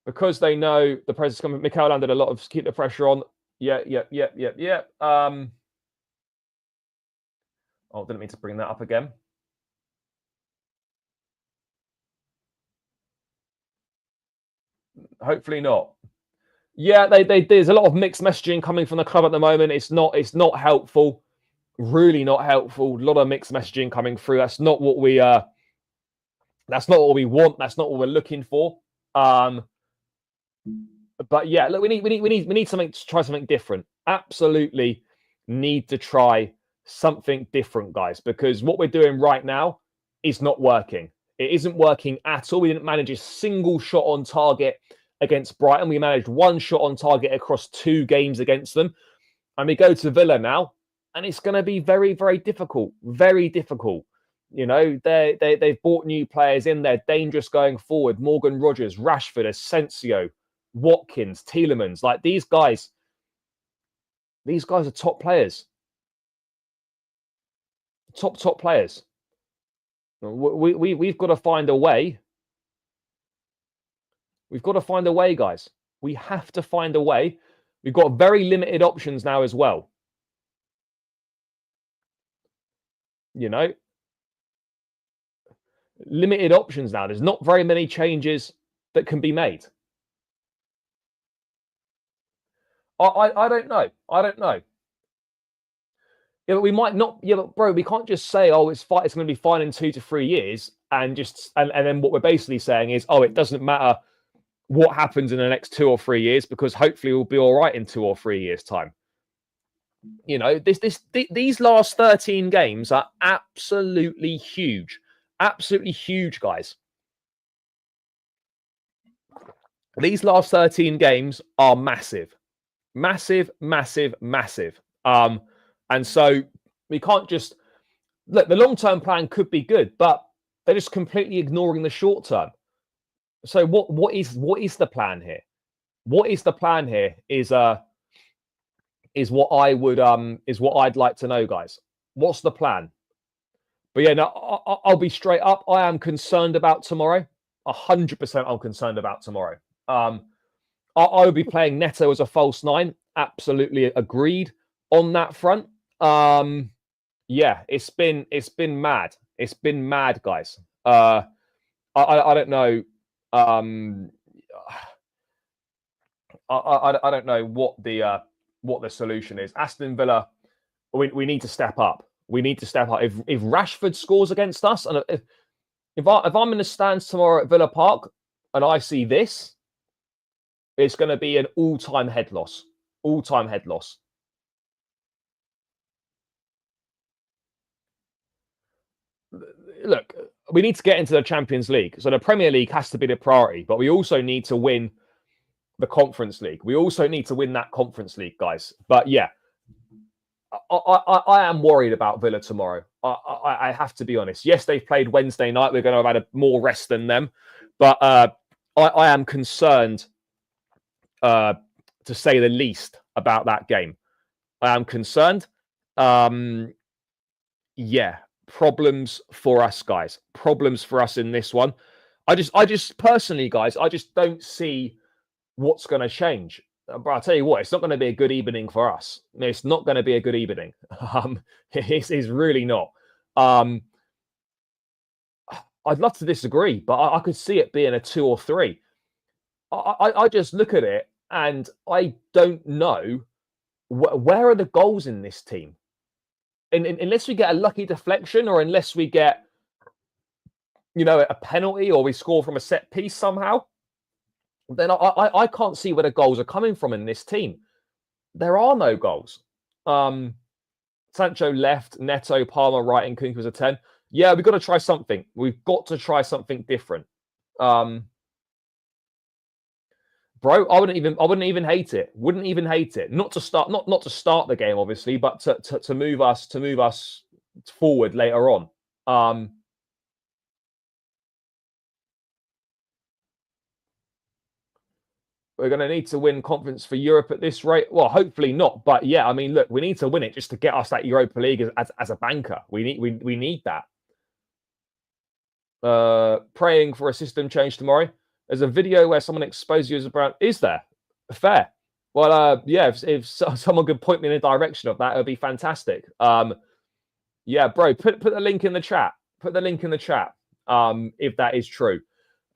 Because they know the pressure's coming. Mikel landed a lot of keep the pressure on. Yeah. Oh, didn't mean to bring that up again. Hopefully not. Yeah, there's a lot of mixed messaging coming from the club at the moment. It's not helpful. Really not helpful. A lot of mixed messaging coming through. That's not what we want. That's not what we're looking for. But yeah, look, we need something to try something different. Absolutely need to try something different, guys, because what we're doing right now is not working. It isn't working at all. We didn't manage a single shot on target against Brighton. We managed 1 shot on target across 2 games against them. And we go to Villa now, and it's going to be very, very difficult. Very difficult. They've bought new players in. They're dangerous going forward. Morgan Rogers, Rashford, Asensio, Watkins, Tielemans. Like these guys are top players. Top players. We've got to find a way. We've got to find a way, guys. We have to find a way. We've got very limited options now as well. Limited options now. There's not very many changes that can be made. I don't know. I don't know. Yeah, but we might not. Yeah, but bro, we can't just say, "Oh, it's fine. It's going to be fine in 2 to 3 years," and then what we're basically saying is, "Oh, it doesn't matter what happens in the next 2 or 3 years because hopefully we'll be all right in 2 or 3 years' time." These last 13 games are absolutely huge, guys. These last 13 games are massive. Massive, massive, massive. And so we can't just look, the long-term plan could be good, but they're just completely ignoring the short term. So what is the plan here? What is the plan here is what I'd like to know, guys. What's the plan? But yeah, no, I'll be straight up. I am concerned about tomorrow. 100% I'm concerned about tomorrow. I would be playing Neto as a false nine. Absolutely agreed on that front. Yeah, it's been mad. It's been mad, guys. I don't know. I don't know what the solution is. Aston Villa, we need to step up. We need to step up. If Rashford scores against us, and if I'm in the stands tomorrow at Villa Park and I see this, it's going to be an all-time head loss. All-time head loss. Look, we need to get into the Champions League. So the Premier League has to be the priority, but we also need to win the Conference League. We also need to win that Conference League, guys. But yeah, I am worried about Villa tomorrow. I have to be honest. Yes, they've played Wednesday night. We're going to have had more rest than them. But I am concerned, to say the least, about that game. I am concerned. Yeah, problems for us, guys. Problems for us in this one. I just personally, guys, I just don't see what's going to change. But I'll tell you what, it's not going to be a good evening for us. It's not going to be a good evening. It's really not. I'd love to disagree, but I could see it being a 2 or 3. I just look at it and I don't know where are the goals in this team. Unless we get a lucky deflection, or unless we get, a penalty, or we score from a set piece somehow, then I can't see where the goals are coming from in this team. There are no goals. Sancho left, Neto, Palmer right, and Kunku was a 10. Yeah, we've got to try something. We've got to try something different. Bro, I wouldn't even hate it. Wouldn't even hate it. Not to start the game, obviously, but to move us forward later on. We're going to need to win Conference for Europe at this rate. Well, hopefully not. But yeah, I mean, look, we need to win it just to get us that Europa League as a banker. We need that. Praying for a system change tomorrow. There's a video where someone exposes you as a brand. Is there? Fair. Well, yeah, if someone could point me in a direction of that, it would be fantastic. Yeah, bro, put the link in the chat. Put the link in the chat if that is true.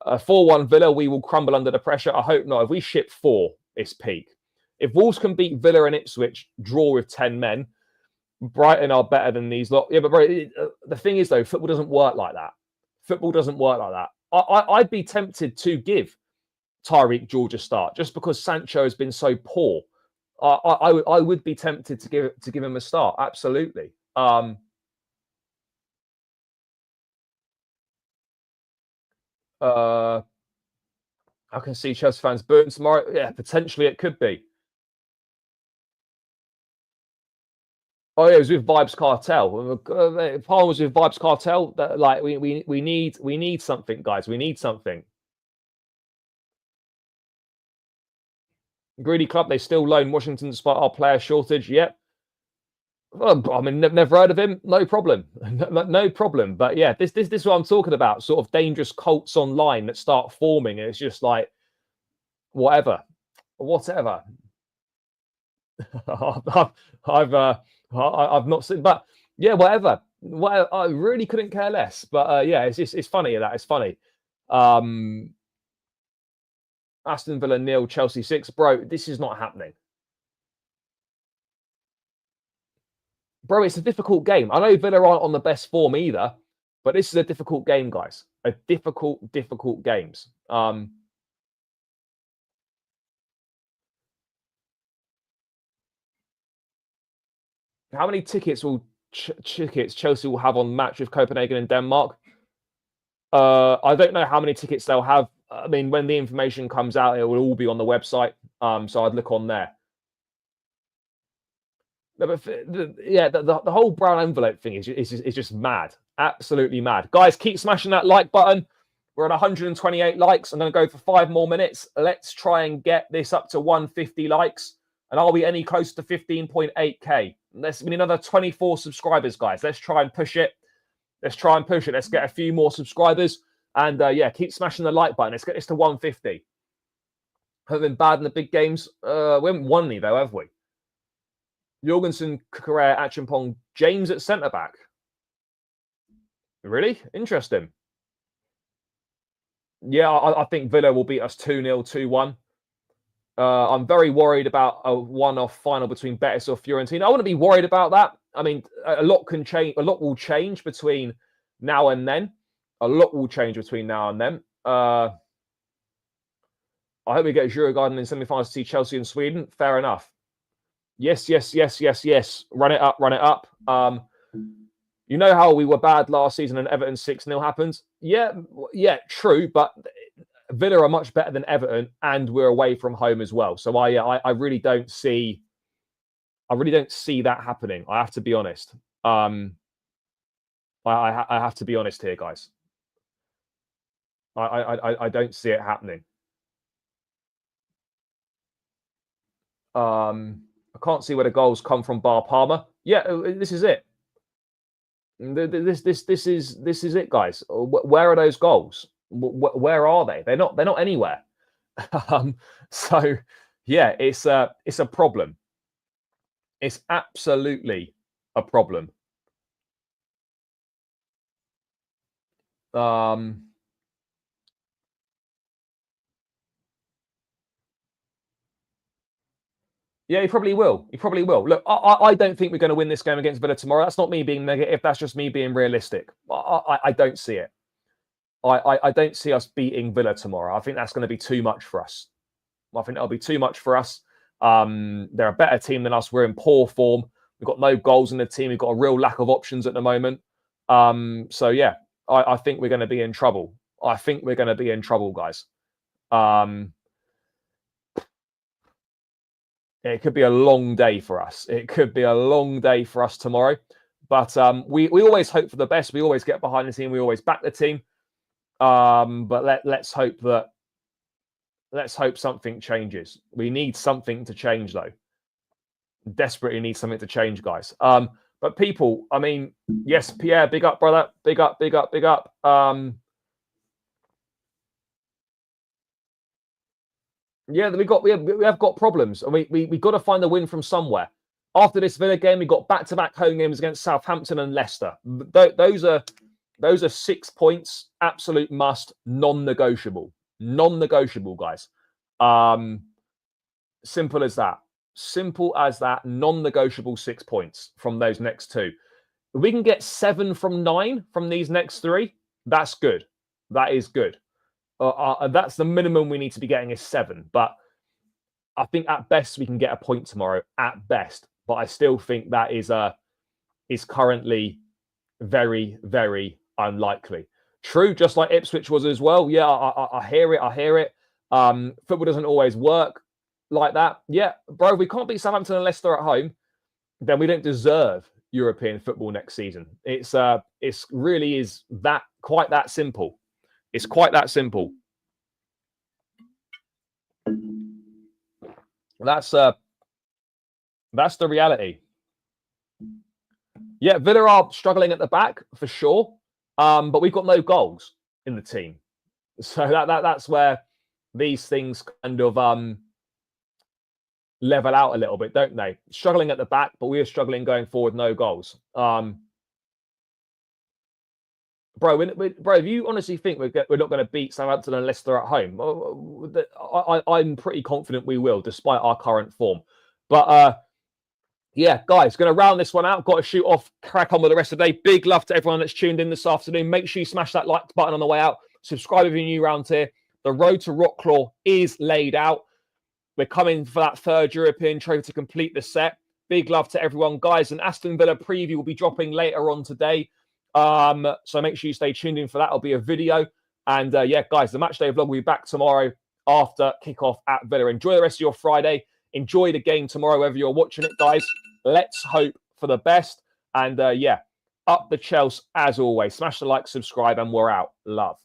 4-1 Villa, we will crumble under the pressure. I hope not. If we ship 4, it's peak. If Wolves can beat Villa and Ipswich, draw with 10 men, Brighton are better than these lot. Yeah, but bro, the thing is, though, football doesn't work like that. Football doesn't work like that. I'd be tempted to give Tyreek George a start just because Sancho has been so poor. I would be tempted to give him a start. Absolutely. I can see Chelsea fans booing tomorrow. Yeah, potentially it could be. Oh yeah, it was with Vibes Cartel. Palmer was with Vibes Cartel. That, like we need something, guys. We need something. Greedy Club, they still loan Washington despite our player shortage. Yep. Well, I mean, never heard of him. No problem. No problem. But yeah, this is what I'm talking about. Sort of dangerous cults online that start forming. And it's just like, whatever. I've not seen, but yeah, whatever. Well, I really couldn't care less. But yeah, it's funny that it's funny. Aston Villa 0, Chelsea 6. Bro, this is not happening. Bro, it's a difficult game. I know Villa aren't on the best form either, but this is a difficult game, guys. A difficult games. How many tickets will Chelsea will have on match with Copenhagen and Denmark? I don't know how many tickets they'll have. I mean, when the information comes out, it will all be on the website. So I'd look on there. The whole brown envelope thing is just mad. Absolutely mad. Guys, keep smashing that like button. We're at 128 likes. I'm going to go for 5 more minutes. Let's try and get this up to 150 likes. And are we any close to 15.8k? We need another 24 subscribers, guys. Let's try and push it. Let's get a few more subscribers. And yeah, keep smashing the like button. Let's get this to 150. Haven't been bad in the big games. We haven't won any, though, have we? Jorgensen, Correa, Achimpong, James at centre-back. Really? Interesting. Yeah, I think Villa will beat us 2-0, 2-1. I'm very worried about a one-off final between Betis or Fiorentina. I wouldn't be worried about that. I mean, a lot can change. A lot will change between now and then. I hope we get Djurgården in semi-finals to see Chelsea and Sweden. Fair enough. Yes. Run it up. You know how we were bad last season and Everton 6-0 happened? Yeah, true. But Villa are much better than Everton, and we're away from home as well. So I really don't see that happening. I have to be honest. I have to be honest here, guys. I don't see it happening. I can't see where the goals come from, bar Palmer. Yeah, this is it. This is it, guys. Where are those goals? Where are they? They're not anywhere. So yeah, it's a problem. It's absolutely a problem. Yeah, he probably will. Look, I don't think we're going to win this game against Villa tomorrow. That's not me being negative. That's just me being realistic. I don't see it. I don't see us beating Villa tomorrow. I think that's going to be too much for us. I think that'll be too much for us. They're a better team than us. We're in poor form. We've got no goals in the team. We've got a real lack of options at the moment. So yeah, I think we're going to be in trouble. Guys. It could be a long day for us. Tomorrow. But we always hope for the best. We always get behind the team. We always back the team. But let's hope something changes. We need something to change, though. Desperately need something to change, guys. But people, I mean, yes, Pierre, big up, brother. Big up. Yeah, we have got problems, and we got to find a win from somewhere. After this Villa game, we got back-to-back home games against Southampton and Leicester. Those are 6 points, absolute must, non-negotiable, guys. Simple as that. Non-negotiable 6 points from those next two. If we can get 7 from 9 from these next 3, that's good. That is good. That's the minimum we need to be getting is 7. But I think at best we can get a point tomorrow, at best. But I still think that is currently very, very unlikely. True, just like Ipswich was as well. Yeah, I hear it. Football doesn't always work like that. Yeah, bro, if we can't beat Southampton and Leicester at home, then we don't deserve European football next season. It's really is that quite that simple. It's quite that simple. That's the reality. Yeah, Villa are struggling at the back for sure, but we've got no goals in the team, so that's where these things kind of level out a little bit, don't they? Struggling at the back, but we are struggling going forward. No goals. Bro, if you honestly think we're not going to beat Southampton and Leicester at home, I'm pretty confident we will, despite our current form. But yeah, guys, going to round this one out. Got to shoot off, crack on with the rest of the day. Big love to everyone that's tuned in this afternoon. Make sure you smash that like button on the way out. Subscribe if you're new around here. The road to Wroclaw is laid out. We're coming for that 3rd European trophy to complete the set. Big love to everyone, guys. An Aston Villa preview will be dropping later on today. So make sure you stay tuned in for that. It'll be a video. And yeah, guys, the matchday vlog will be back tomorrow after kickoff at Villa. Enjoy the rest of your Friday. Enjoy the game tomorrow, whether you're watching it, guys. Let's hope for the best. And yeah, up the Chelsea as always. Smash the like, subscribe, and we're out. Love.